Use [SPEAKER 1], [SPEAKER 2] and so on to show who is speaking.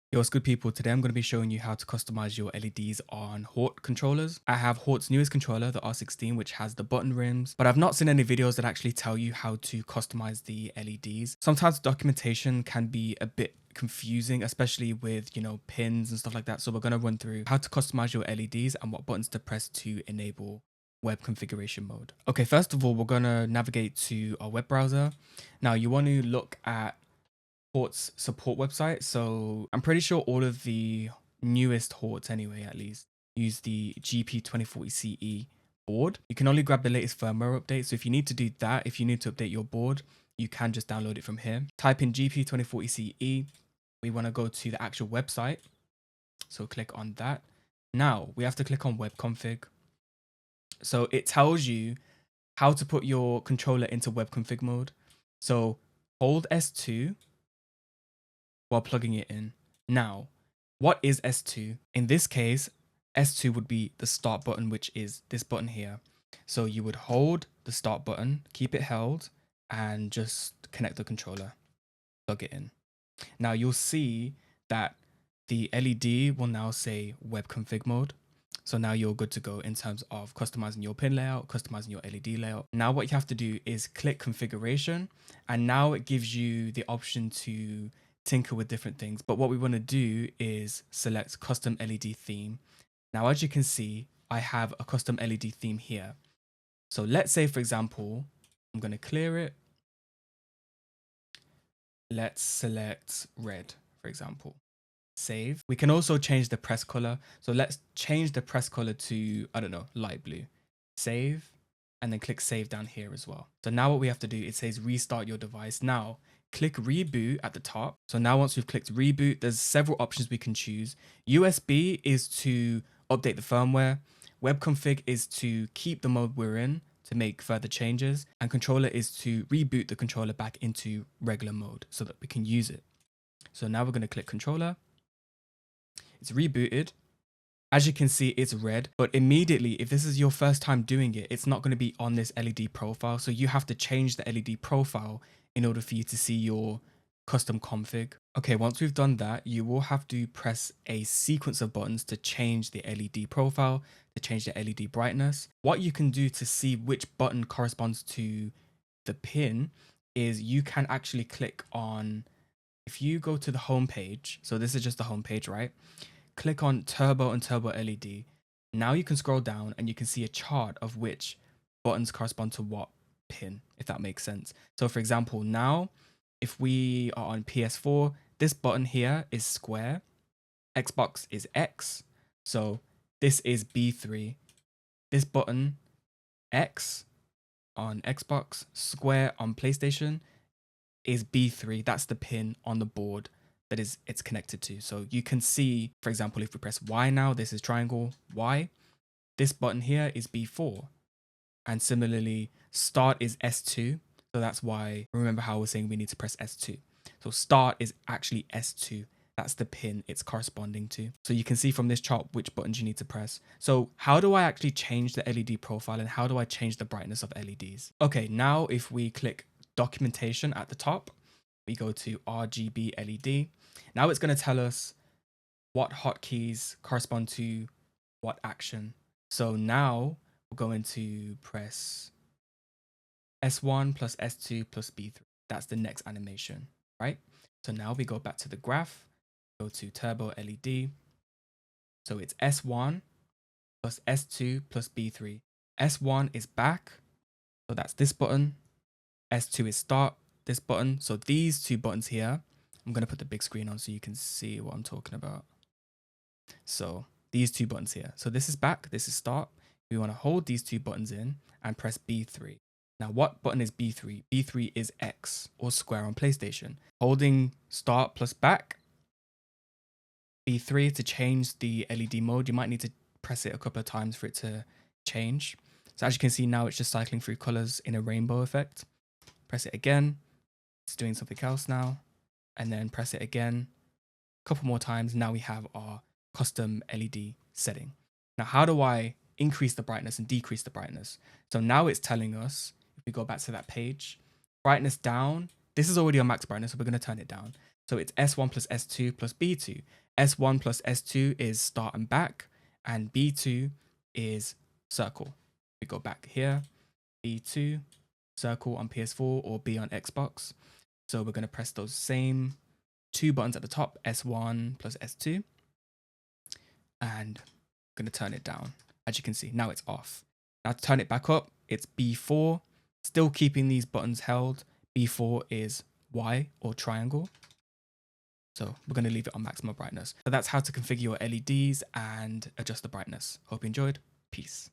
[SPEAKER 1] Yo, what's good people? Today I'm going to be showing you how to customize your LEDs on Haute controllers. I have Haute's newest controller, the R16, which has the button rims, but I've not seen any videos that actually tell you how to customize the LEDs. Sometimes documentation can be a bit confusing, especially with, pins and stuff like that. So we're going to run through how to customize your LEDs and what buttons to press to enable web configuration mode. Okay, first of all, we're going to navigate to our web browser. Now you want to look at Haute's support website. So I'm pretty sure all of the newest Hautes anyway, at least, use the GP2040CE board. You can only grab the latest firmware update. So if you need to do that, if you need to update your board, you can just download it from here. Type in GP2040CE. We want to go to the actual website. So click on that. Now we have to click on web config. So it tells you how to put your controller into web config mode. So hold S2 while plugging it in. Now, what is S2? In this case, S2 would be the start button, which is this button here. So you would hold the start button, keep it held, and just connect the controller, plug it in. Now you'll see that the LED will now say web config mode. So now you're good to go in terms of customizing your pin layout, customizing your LED layout. Now what you have to do is click configuration, and now it gives you the option to tinker with different things. But what we want to do is select custom LED theme. Now, as you can see, I have a custom LED theme here. So let's say, for example, I'm going to clear it. Let's select red, for example. Save. We can also change the press color. So let's change the press color to, I don't know, light blue. Save, and then click save down here as well. So now what we have to do, it says restart your device. Now click reboot at the top. So now once we've clicked reboot, there's several options we can choose. USB is to update the firmware. Web config is to keep the mode we're in to make further changes. And controller is to reboot the controller back into regular mode so that we can use it. So now we're going to click controller. It's rebooted. As you can see, it's red, but immediately, if this is your first time doing it, it's not going to be on this LED profile. So you have to change the LED profile in order for you to see your custom config. Okay, once we've done that, you will have to press a sequence of buttons to change the LED profile, to change the LED brightness. What you can do to see which button corresponds to the pin is you can actually click on, if you go to the home page, so this is just the home page, right? Click on turbo and turbo LED. Now you can scroll down and you can see a chart of which buttons correspond to what pin, if that makes sense. So for example, now if we are on PS4, this button here is square, Xbox is X, so this is B3. This button X on Xbox, square on PlayStation is B3. That's the pin on the board that it's connected to. So you can see, for example, if we press Y now, this is triangle Y. This button here is B4. And similarly, start is S2. So that's why, remember how I was saying we need to press S2. So start is actually S2. That's the pin it's corresponding to. So you can see from this chart which buttons you need to press. So how do I actually change the LED profile and how do I change the brightness of LEDs? Okay, now if we click documentation at the top, we go to RGB LED. Now it's going to tell us what hotkeys correspond to what action. So now we're going to press S1 plus S2 plus B3. That's the next animation, right? So now we go back to the graph, go to turbo LED. So it's S1 plus S2 plus B3. S1 is back. So that's this button. S2 is start, this button. So these two buttons here, I'm going to put the big screen on so you can see what I'm talking about. So these two buttons here. So this is back, this is start. We want to hold these two buttons in and press B3. Now what button is B3? B3 is X or square on PlayStation. Holding start plus back. B3 to change the LED mode. You might need to press it a couple of times for it to change. So as you can see now, it's just cycling through colors in a rainbow effect. Press it again. It's doing something else now. And then press it again. A couple more times. Now we have our custom LED setting. Now, how do I increase the brightness and decrease the brightness? So now it's telling us, if we go back to that page, brightness down. This is already on max brightness, so we're going to turn it down. So it's S1 plus S2 plus B2. S1 plus S2 is start and back, and B2 is circle. We go back here, B2, circle on PS4 or B on Xbox. So we're going to press those same two buttons at the top, S1 plus S2, and I'm going to turn it down. As you can see, now it's off. Now to turn it back up, it's B4, still keeping these buttons held. B4 is Y or triangle. So we're going to leave it on maximum brightness. So that's how to configure your LEDs and adjust the brightness. Hope you enjoyed. Peace.